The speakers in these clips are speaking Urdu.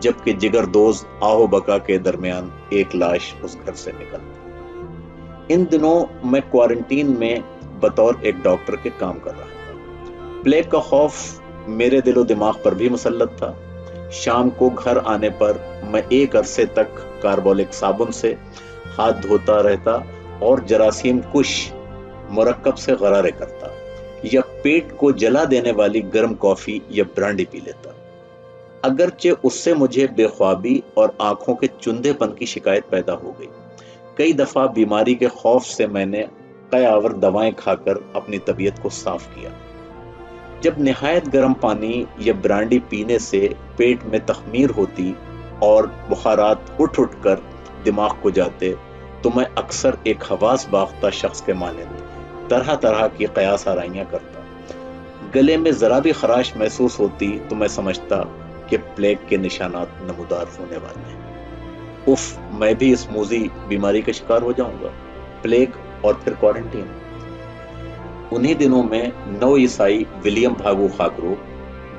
جبکہ جگر دوز آہو بکا کے درمیان ایک لاش اس گھر سے نکلتی۔ ان دنوں میں کوارنٹین میں بطور ایک ڈاکٹر کے کام کر رہا تھا۔ پلیگ کا خوف میرے دل و دماغ پر بھی مسلط تھا۔ شام کو گھر آنے پر میں ایک عرصے تک کاربولک صابن سے ہاتھ دھوتا رہتا اور جراثیم کش مرکب سے غرارے کرتا یا پیٹ کو جلا دینے والی گرم کافی یا برانڈی پی لیتا۔ اگرچہ اس سے مجھے بے خوابی اور آنکھوں کے چندے پن کی شکایت پیدا ہو گئی۔ کئی دفعہ بیماری کے خوف سے میں نے کئی آور دوائیں کھا کر اپنی طبیعت کو صاف کیا۔ جب نہایت گرم پانی یا برانڈی پینے سے پیٹ میں تخمیر ہوتی اور بخارات اٹھ کر دماغ کو جاتے تو میں اکثر ایک حواس باختہ شخص کے مانند طرح طرح کی قیاس آرائیاں کرتا۔ گلے میں ذرا بھی خراش محسوس ہوتی تو میں سمجھتا کہ پلیگ کے نشانات نمودار ہونے والے ہیں۔ اف، میں بھی اس موذی بیماری کا شکار ہو جاؤں گا۔ پلیگ اور پھر کوارنٹین۔ انہی دنوں میں نو عیسائی ولیم بھاگو خاکرو،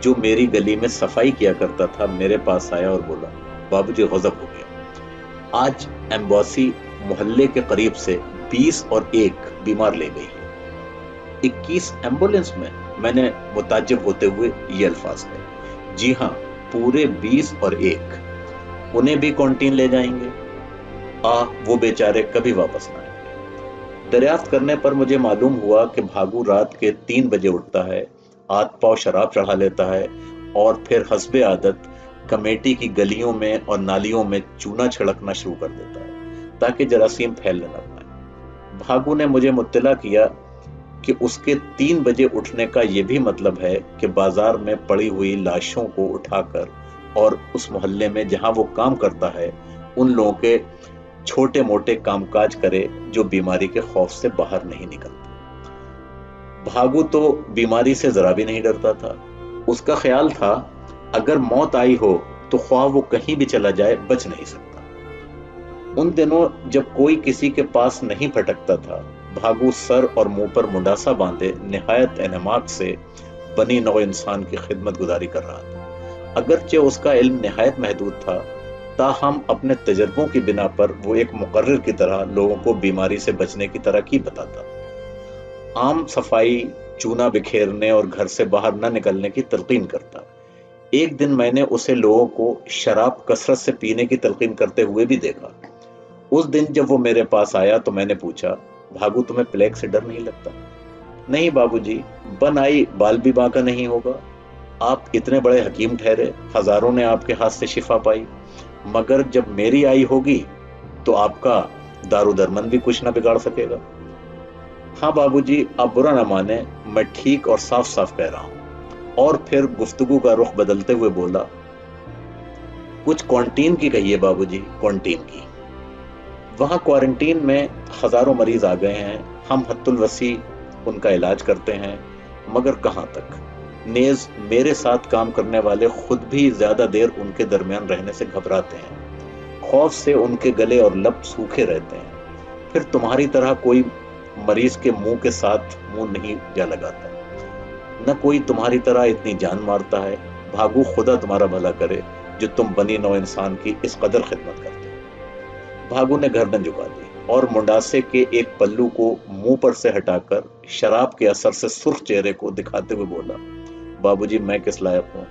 جو میری گلی میں صفائی کیا کرتا تھا، میرے پاس آیا اور بولا، بابو جی غضب ہو گیا، آج ایمباسی محلے کے قریب سے 20 اور 1 بیمار لے گئی ہے۔ 21 ایمبولینس میں نے متعجب ہوتے ہوئے یہ الفاظ کہے۔ جی ہاں، پورے 20 اور 1۔ انہیں بھی کونٹین لے جائیں گے؟ وہ بیچارے کبھی واپس نہ آئیں گے۔ دریافت کرنے پر مجھے معلوم ہوا کہ بھاگو رات کے 3 بجے اٹھتا ہے، آدھ پاؤ شراب چڑھا لیتا ہے اور پھر حسب عادت کمیٹی کی گلیوں میں اور نالیوں میں چونا چھڑکنا شروع کر دیتا ہے تاکہ جراثیم پھیلنے نہ پائیں۔ بھاگو نے مجھے مطلع کیا کہ اس کے 3 بجے اٹھنے کا یہ بھی مطلب ہے کہ بازار میں پڑی ہوئی لاشوں کو اٹھا کر اور اس محلے میں جہاں وہ کام کرتا ہے ان لوگوں کے چھوٹے موٹے کام کاج کرے جو بیماری کے خوف سے باہر نہیں نکلتے۔ بھاگو تو بیماری سے ذرا بھی نہیں ڈرتا تھا۔ اس کا خیال تھا اگر موت آئی ہو تو خواہ وہ کہیں بھی چلا جائے بچ نہیں سکتا۔ ان دنوں جب کوئی کسی کے پاس نہیں پھٹکتا تھا، بھاگو سر اور منہ پر منڈاسا باندھے نہایت انہماک سے بنی نوع انسان کی خدمت گزاری کر رہا تھا۔ اگرچہ اس کا علم نہایت محدود تھا، تاہم اپنے تجربوں کی بنا پر وہ ایک مقرر کی طرح لوگوں کو بیماری سے بچنے کی تراکیب بتاتا۔ عام صفائی، چونا بکھیرنے اور گھر سے باہر نہ نکلنے کی تلقین کرتا۔ ایک دن میں نے اسے لوگوں کو شراب کثرت سے پینے کی تلقین کرتے ہوئے بھی دیکھا۔ اس دن جب وہ میرے پاس آیا تو میں نے پوچھا، بھاگو تمہیں پلیگ سے ڈر نہیں لگتا؟ نہیں بابو جی، بن آئی بال بھی باقا نہیں ہوگا۔ آپ اتنے بڑے حکیم ٹھہرے، ہزاروں نے آپ کے ہاتھ سے شفا پائی، مگر جب میری آئی ہوگی تو آپ کا دارو درمن بھی کچھ نہ بگاڑ سکے گا۔ ہاں بابو جی، آپ برا نہ مانے، میں ٹھیک اور صاف صاف کہہ رہا ہوں۔ اور پھر گفتگو کا رخ بدلتے ہوئے بولا، کچھ کونٹین کی کہیے بابو جی، کونٹین کی۔ وہاں کوارنٹین میں ہزاروں مریض آ گئے ہیں، ہم حد الوسیع ان کا علاج کرتے ہیں، مگر کہاں تک؟ نیز میرے ساتھ کام کرنے والے خود بھی زیادہ دیر ان کے درمیان رہنے سے گھبراتے ہیں، خوف سے ان کے گلے اور لب سوکھے رہتے ہیں۔ پھر تمہاری طرح کوئی مریض کے منہ کے ساتھ منہ نہیں جا لگاتا، نہ کوئی تمہاری طرح اتنی جان مارتا ہے۔ بھاگو، خدا تمہارا بھلا کرے جو تم بنی نوع انسان کی اس قدر خدمت کرتے ہیں۔ بھاگو نے گردن جھکا دی اور منڈاسے کے ایک پلو کو منہ پر سے ہٹا کر شراب کے اثر سے سرخ چہرے کو دکھاتے ہوئے بولا، بابو جی میں کس لائق ہوں؟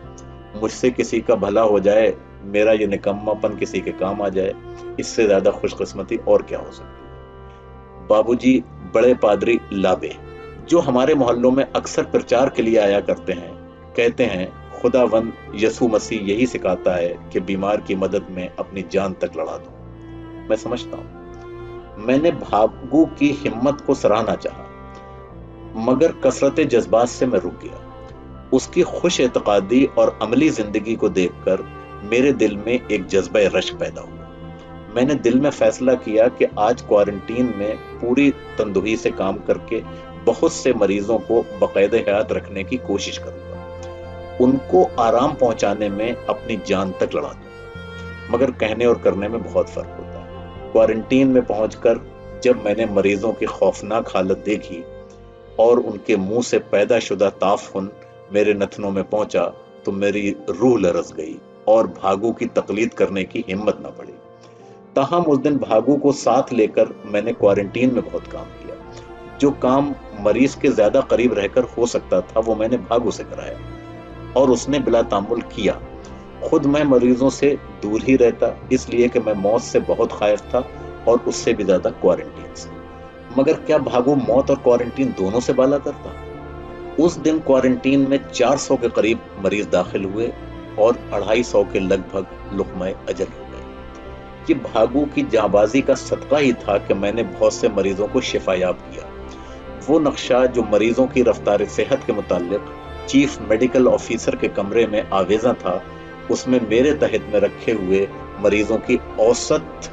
مجھ سے کسی کا بھلا ہو جائے، میرا یہ نکما پن کسی کے کام آ جائے، اس سے زیادہ خوش قسمتی اور کیا ہو سکتی؟ بابو جی بڑے پادری لابے، جو ہمارے محلوں میں اکثر پرچار کے لیے آیا کرتے ہیں، کہتے ہیں خدا وند یسوع مسیح یہی سکھاتا ہے کہ بیمار کی مدد میں اپنی جان تک لڑا دو۔ میں سمجھتا ہوں۔ میں نے بھاگو کی ہمت کو سراہنا چاہا، مگر کثرت جذبات سے میں رک گیا۔ اس کی خوش اعتقادی اور عملی زندگی کو دیکھ کر میرے دل میں ایک جذبہ رشک پیدا ہوا۔ میں نے دل میں فیصلہ کیا کہ آج کوارنٹین میں پوری تندہی سے کام کر کے بہت سے مریضوں کو باقاعدہ حیات رکھنے کی کوشش کروں گا، ان کو آرام پہنچانے میں اپنی جان تک لڑا دوں گا، مگر کہنے اور کرنے میں بہت فرق ہوتا ہے۔ کوارنٹین میں پہنچ کر جب میں نے مریضوں کی خوفناک حالت دیکھی اور ان کے منہ سے پیدا شدہ تعفن میرے نتنوں میں پہنچا تو میری روح لرز گئی اور بھاگو کی تقلید کرنے کی ہمت نہ پڑی۔ تاہم اس دن بھاگو کو ساتھ لے کر میں نے کوارنٹین میں بہت کام کیا۔ جو کام مریض کے زیادہ قریب رہ کر ہو سکتا تھا وہ میں نے بھاگو سے کرایا، اور اس نے بلا تعمل کیا۔ خود میں مریضوں سے دور ہی رہتا، اس لیے کہ میں موت سے بہت خائف تھا، اور اس سے بھی زیادہ کوارنٹین سے۔ مگر کیا بھاگو موت اور کوارنٹین دونوں سے بالا کرتا؟ اس دن کوارنٹین میں 400 کے قریب مریض داخل ہوئے اور 250 کے لگ بھگ لقمہ اجل ہو گئے۔ یہ بھاگو کی جانبازی کا صدقہ ہی تھا کہ میں نے بہت سے مریضوں کو شفا یاب کیا۔ وہ نقشہ جو مریضوں کی رفتار صحت کے متعلق چیف میڈیکل آفیسر کے کمرے میں آویزاں تھا، اس میں میرے تحت میں رکھے ہوئے مریضوں کی اوسط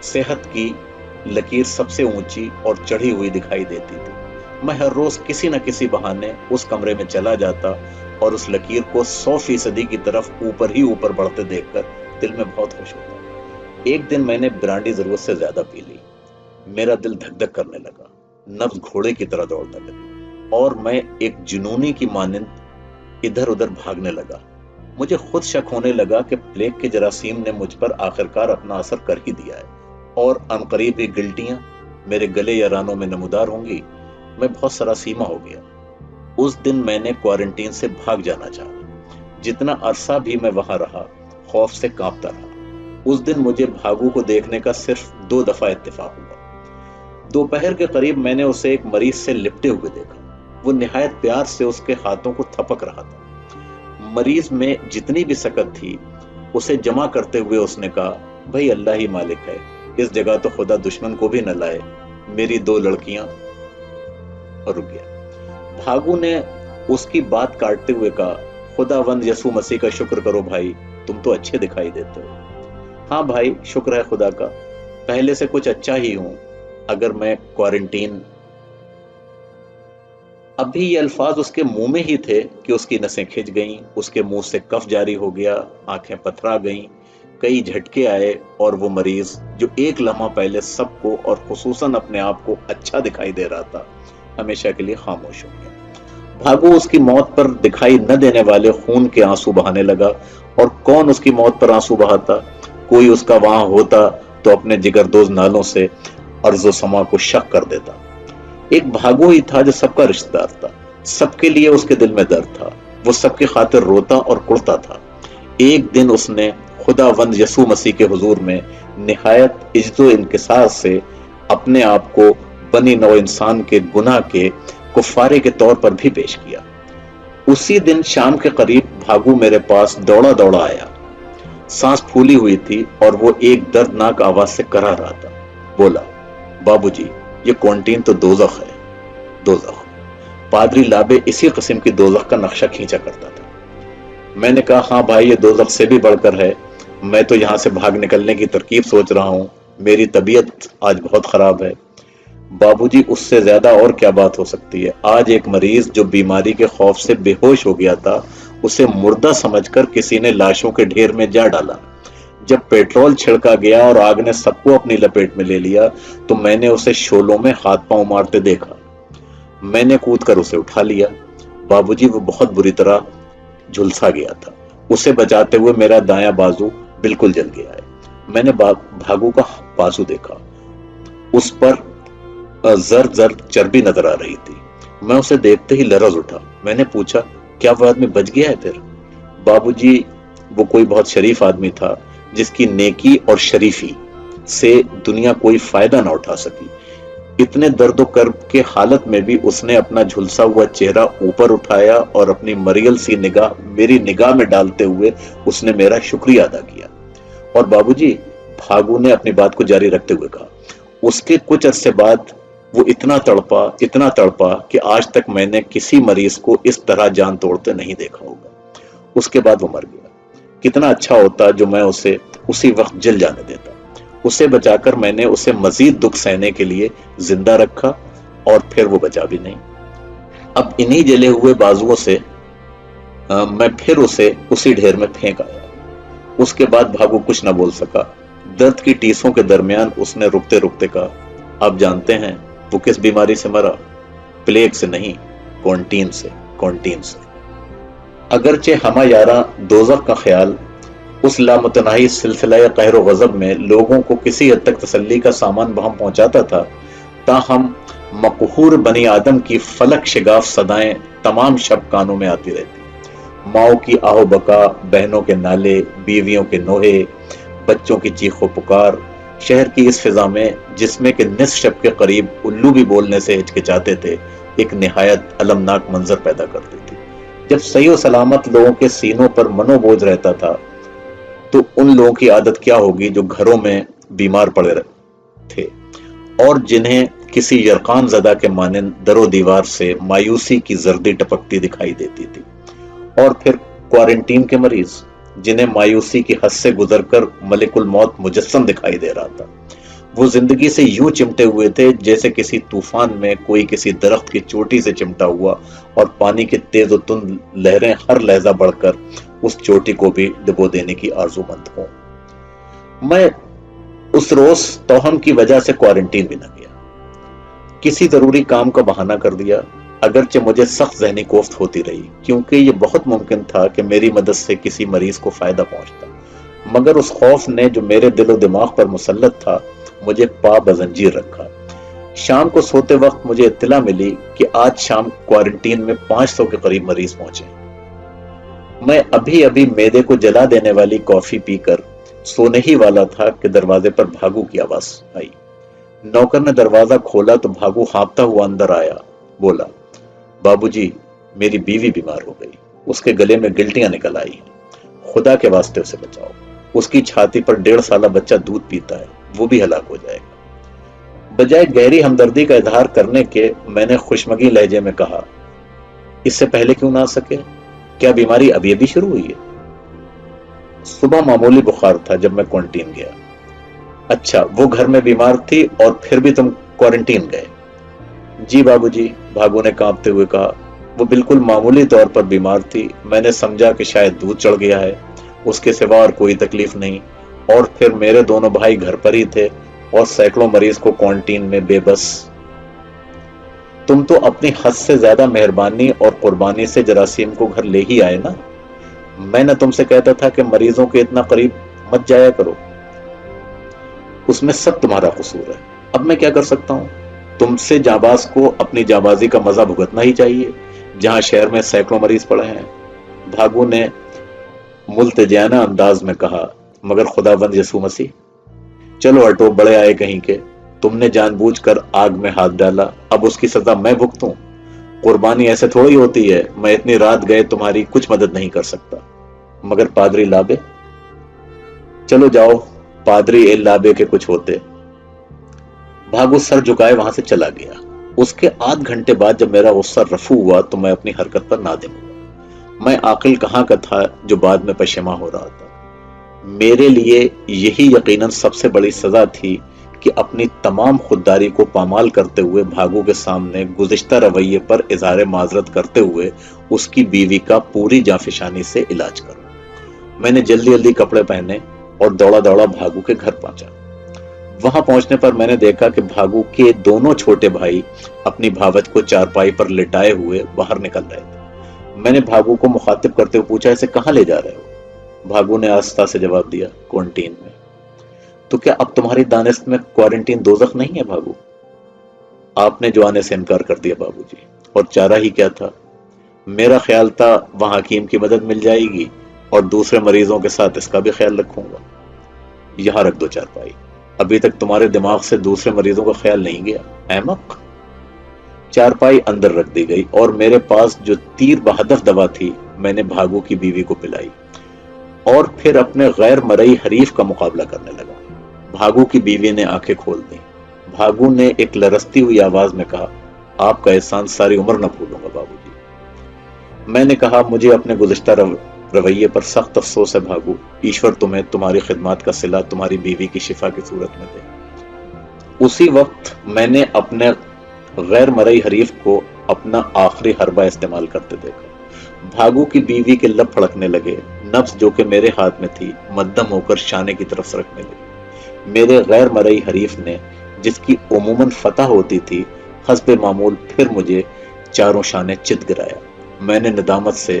صحت کی لکیر سب سے اونچی اور چڑھی ہوئی دکھائی دیتی تھی۔ میں ہر روز کسی نہ کسی بہانے اس کمرے میں چلا جاتا اور اس لکیر کو 100% کی طرف اوپر ہی اوپر بڑھتے دیکھ کر دل میں بہت خوش ہوتا۔ ایک دن میں نے برانڈی ضرورت سے زیادہ پی لی۔ میرا دل دھک دھک کرنے لگا، نبض گھوڑے کی طرح دوڑنے لگی، اور میں ایک جنونی کی مانند ادھر ادھر بھاگنے لگا۔ مجھے خود شک ہونے لگا کہ پلیگ کے جراثیم نے مجھ پر آخرکار اپنا اثر کر ہی دیا ہے، اور عنقریب یہ گلٹیاں میرے گلے یا رانوں میں نمودار ہوں گی۔ میں بہت سراسیمہ ہو گیا۔ اس دن میں نے کوارنٹین سے بھاگ جانا چاہا۔ جتنا عرصہ بھی میں وہاں رہا، خوف سے کانپتا رہا۔ اس دن مجھے بھاگو کو دیکھنے کا صرف 2 دفعہ اتفاق ہوا۔ دوپہر کے قریب میں نے اسے ایک مریض سے لپٹے ہوئے دیکھا۔ وہ نہایت پیار سے اس کے ہاتھوں کو تھپک رہا تھا۔ مریض میں جتنی بھی سکت تھی اسے جمع کرتے ہوئے اس نے کہا، بھائی اللہ ہی مالک ہے، اس جگہ تو خدا دشمن کو بھی نہ لائے، میری 2 لڑکیاں، اور رک گیا۔ بھاگو نے اس کی بات کاٹتے ہوئے کہا، خدا وند یسوع مسیح کا شکر کرو بھائی، تم تو اچھے دکھائی دیتے ہو۔ ہاں بھائی، شکر ہے خدا کا، پہلے سے کچھ اچھا ہی ہوں۔ اگر میں کوارنٹین، ابھی یہ الفاظ اس کے منہ میں ہی تھے کہ اس کی نسیں کھنچ گئیں، اس کے منہ سے کف جاری ہو گیا، آنکھیں پتھرا گئیں، کئی جھٹکے آئے، اور وہ مریض جو ایک لمحہ پہلے سب کو اور خصوصاً اپنے آپ کو اچھا دکھائی دے رہا تھا، ہمیشہ کے لیے خاموش ہو گیا۔ بھاگو اس کی موت پر دکھائی نہ دینے والے خون کے آنسو بہانے لگا، اور کون اس کی موت پر آنسو بہاتا؟ کوئی اس کا وہاں ہوتا تو اپنے جگردوز نالوں سے ارض و سما کو شق کر دیتا۔ ایک بھاگو ہی تھا جو سب کا رشتہ دار تھا، سب کے لیے اس کے دل میں درد تھا، وہ سب کی خاطر روتا اور کڑتا تھا۔ ایک دن اس نے خدا وند یسوع مسیح کے حضور میں نہایت عجز و انکسار سے اپنے آپ کو بنی نوع انسان کے گناہ کے کفارے کے طور پر بھی پیش کیا۔ اسی دن شام کے قریب بھاگو میرے پاس دوڑا دوڑا آیا۔ سانس پھولی ہوئی تھی اور وہ ایک دردناک آواز سے کرا رہا تھا۔ بولا، بابو جی، یہ کوارنٹین تو دوزخ ہے۔ دوزخ؟ پادری لابے اسی قسم کی دوزخ کا نقشہ کھینچا کرتا تھا۔ میں نے کہا، ہاں بھائی، یہ دوزخ سے بھی بڑھ کر ہے۔ میں تو یہاں سے بھاگ نکلنے کی ترکیب سوچ رہا ہوں، میری طبیعت آج بہت خراب ہے۔ بابو جی، اس سے زیادہ اور کیا بات ہو سکتی ہے؟ آج ایک مریض جو بیماری کے خوف سے بے ہوش ہو گیا تھا، اسے مردہ سمجھ کر کسی نے لاشوں کے ڈھیر میں جا ڈالا۔ جب پیٹرول چھڑکا گیا اور آگ نے سب کو اپنی لپیٹ میں لے لیا تو میں نے اسے شعلوں میں ہاتھ پاؤں مارتے دیکھا۔ میں نے کود کر اسے اٹھا لیا۔ بابو جی، وہ بہت بری طرح جھلسا گیا تھا۔ اسے بچاتے ہوئے میرا دایاں بازو بالکل جل گیا ہے۔ میں نے بھاگو کا بازو دیکھا، اس پر زرد زرد چربی نظر آ رہی تھی۔ میں اسے دیکھتے ہی لرز اٹھا۔ میں نے پوچھا، کیا وہ آدمی بچ گیا ہے پھر؟ بابو جی، وہ کوئی بہت شریف آدمی تھا جس کی نیکی اور شریفی سے دنیا کوئی فائدہ نہ اٹھا سکی۔ اتنے درد و کرب کے حالت میں بھی اس نے اپنا جھلسا ہوا چہرہ اوپر اٹھایا اور اپنی مریل سی نگاہ میری نگاہ میں ڈالتے ہوئے اس نے میرا شکریہ ادا کیا۔ اور بابو جی، بھاگو نے اپنی بات کو جاری رکھتے ہوئے کہا، اس کے کچھ عرصے بعد وہ اتنا تڑپا کہ آج تک میں نے کسی مریض کو اس طرح جان توڑتے نہیں دیکھا ہوگا۔ اس کے بعد وہ مر گیا۔ کتنا اچھا ہوتا جو میں اسے اسی وقت جل جانے دیتا۔ اسے بچا کر میں نے اسے مزید دکھ سہنے کے لیے زندہ رکھا، اور پھر وہ بچا بھی نہیں۔ اب انہی جلے ہوئے بازوؤں سے میں پھر اسے اسی ڈھیر میں پھینک آیا۔ اس کے بعد بھاگو کچھ نہ بول سکا۔ درد کی ٹیسوں کے درمیان اس نے رکتے رکتے کہا، آپ جانتے ہیں وہ کس بیماری سے مرا؟ پلیگ سے نہیں، کوارنٹین سے۔ اگرچہ ہمہ یاراں دوزخ کا خیال اس لامتناہی سلسلہ قہر و غضب میں لوگوں کو کسی حد تک تسلی کا سامان بہم پہنچاتا تھا، تاہم مقہور بنی آدم کی فلک شگاف صدائیں تمام شب کانوں میں آتی رہتی، ماؤں کی آہو بکا، بہنوں کے نالے، بیویوں کے نوحے، بچوں کی چیخ و پکار شہر کی اس فضا میں جس میں کہ نصف شب کے قریب الو بھی بولنے سے ہچکچاتے تھے، ایک نہایت المناک منظر پیدا کرتی تھی۔ جب صحیح و سلامت لوگوں کے سینوں پر منو بوجھ رہتا تھا تو ان لوگوں کی عادت کیا ہوگی جو گھروں میں بیمار پڑے تھے اور جنہیں کسی یرقان زدہ کے مانند در و دیوار سے مایوسی کی زردی ٹپکتی دکھائی دیتی تھی، اور پھر کوارنٹین کے مریض جنہیں مایوسی کی حد سے گزر کر ملک الموت مجسم دکھائی دے رہا تھا۔ وہ زندگی سے یوں چمٹے ہوئے تھے جیسے کسی طوفان میں کوئی کسی درخت کی چوٹی سے چمٹا ہوا اور پانی کی تیز و تند لہریں ہر لہجہ بڑھ کر اس چوٹی کو بھی ڈبو دینے کی آرزو مند ہوں۔ میں اس روز توہم کی وجہ سے کوارنٹین بھی نہ گیا، کسی ضروری کام کا بہانہ کر دیا، اگرچہ مجھے سخت ذہنی کوفت ہوتی رہی کیونکہ یہ بہت ممکن تھا کہ میری مدد سے کسی مریض کو فائدہ پہنچتا، مگر اس خوف نے جو میرے دل و دماغ پر مسلط تھا مجھے پا بزنجیر رکھا۔ شام کو سوتے وقت مجھے اطلاع ملی کہ آج شام کوارنٹین میں 500 کے قریب مریض پہنچے۔ میں ابھی ابھی معدے کو جلا دینے والی کافی پی کر سونے ہی والا تھا کہ دروازے پر بھاگو کی آواز آئی۔ نوکر نے دروازہ کھولا تو بھاگو ہانپتا ہوا اندر آیا، بولا، بابو جی میری بیوی بیمار ہو گئی، اس کے گلے میں گلٹیاں نکل آئی ہیں، خدا کے واسطے اسے بچاؤ، اس کی چھاتی پر 1.5 سالہ بچہ دودھ پیتا ہے، وہ بھی ہلاک ہو جائے گا۔ بجائے گہری ہمدردی کا اظہار کرنے کے میں نے خوشمگی لہجے میں کہا، اس سے پہلے کیوں نہ آ سکے؟ کیا بیماری ابھی ابھی شروع ہوئی ہے؟ صبح معمولی بخار تھا جب میں کوارنٹین گیا۔ اچھا، وہ گھر میں بیمار تھی اور پھر بھی تم کوارنٹین گئے؟ جی بابو جی، بھاگو نے کانپتے ہوئے کہا، وہ بالکل معمولی طور پر بیمار تھی، میں نے سمجھا کہ شاید دودھ چڑھ گیا ہے، اس کے سوا اور کوئی تکلیف نہیں، اور پھر میرے دونوں بھائی گھر پر ہی تھے اور سینکڑوں مریض کو کوارنٹین میں بے بس۔ تم تو اپنی حد سے زیادہ مہربانی اور قربانی سے جراثیم کو گھر لے ہی آئے نا؟ میں نہ تم سے کہتا تھا کہ مریضوں کے اتنا قریب مت جایا کرو؟ اس میں سب تمہارا قصور ہے، اب میں کیا کر سکتا ہوں؟ تم سے جانباز کو اپنی جانبازی کا مزہ بھگتنا ہی چاہیے جہاں شہر میں سینکڑوں مریض پڑے ہیں۔ بھاگو نے ملتجیانہ انداز میں کہا، مگر خداوند یسوع مسیح، چلو ہٹو، بڑے آئے کہیں کے، تم نے جان بوجھ کر آگ میں ہاتھ ڈالا، اب اس کی سزا میں بھگتوں؟ قربانی ایسے تھوڑی ہوتی ہے، میں اتنی رات گئے تمہاری کچھ مدد نہیں کر سکتا۔ مگر پادری لابے؟ چلو جاؤ، پادری ایل لابے کے کچھ ہوتے۔ بھاگو سر جھکائے وہاں سے چلا گیا۔ اس کے آدھ گھنٹے بعد جب میرا غصہ رفو ہوا تو میں اپنی حرکت پر نادم ہوا۔ میں عاقل کہاں کا تھا جو بعد میں پشیماں ہو رہا تھا۔ میرے لیے یہی یقیناً سب سے بڑی سزا تھی کہ اپنی تمام خودداری کو پامال کرتے ہوئے بھاگو کے سامنے گزشتہ رویے پر اظہار معذرت کرتے ہوئے اس کی بیوی کا پوری جانفشانی سے علاج کروں۔ میں نے جلدی جلدی کپڑے پہنے اور دوڑا دوڑا بھاگو کے گھر پہنچا۔ وہاں پہنچنے پر میں نے دیکھا کہ بھاگو کے دونوں چھوٹے بھائی اپنی بھاوج کو چارپائی پر لٹائے ہوئے باہر نکل رہے تھے۔ میں نے بھاگو کو مخاطب کرتے ہوئے پوچھا، اسے کہاں لے جا رہے ہو؟ بھاگو نے آہستہ سے جواب دیا، کوارنٹین میں۔ تو کیا اب تمہاری دانست میں کوارنٹین دوزخ نہیں ہے بھاگو؟ آپ نے جو آنے سے انکار کر دیا بابو جی، اور چارہ ہی کیا تھا؟ میرا خیال تھا وہاں حکیم کی مدد مل جائے گی اور دوسرے مریضوں کے ساتھ اس کا بھی خیال رکھوں گا۔ یہاں رکھ دو چارپائی، ابھی تک تمہارے دماغ سے دوسرے مریضوں کا خیال نہیں گیا، احمق۔ چارپائی اندر رکھ دی گئی اور میرے پاس جو تیر بہدف دوا تھی میں نے بھاگو کی بیوی کو پلائی اور پھر اپنے غیر مرئی حریف کا مقابلہ کرنے لگا۔ بھاگو کی بیوی نے آنکھیں کھول دیں۔ بھاگو نے ایک لرزتی ہوئی آواز میں کہا، آپ کا احسان ساری عمر نہ بھولوں گا بابو جی۔ میں نے کہا، مجھے اپنے گزشتہ رویے پر سخت افسوس ہے بھاگو، ایشور تمہیں تمہاری خدمات کا صلہ تمہاری بیوی کی شفا کی صورت میں دے۔ اسی وقت میں نے اپنے غیر مرئی حریف کو اپنا آخری حربہ استعمال کرتے دیکھا۔ بھاگو کی بیوی کے لب پھڑکنے لگے، نفس جو کہ میرے ہاتھ میں تھی مدم ہو کر شانے کی طرف سرکنے لگی۔ میرے غیر مرئی حریف نے، جس کی عموماً فتح ہوتی تھی، حسب معمول پھر مجھے چاروں شانے چت گرایا۔ میں نے ندامت سے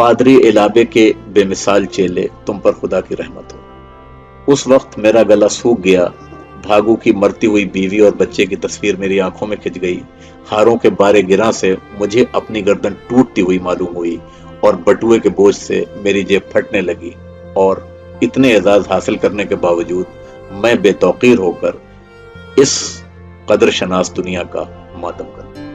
پادری الابے کے بے مثال چیلے، تم پر خدا کی رحمت ہو۔ اس وقت میرا گلا سوکھ گیا، بھاگو کی مرتی ہوئی بیوی اور بچے کی تصویر میری آنکھوں میں کھچ گئی، ہاروں کے بارے گراں سے مجھے اپنی گردن ٹوٹتی ہوئی معلوم ہوئی، اور بٹوے کے بوجھ سے میری جیب پھٹنے لگی، اور اتنے اعزاز حاصل کرنے کے باوجود میں بے توقیر ہو کر اس قدر شناس دنیا کا ماتم کرتا۔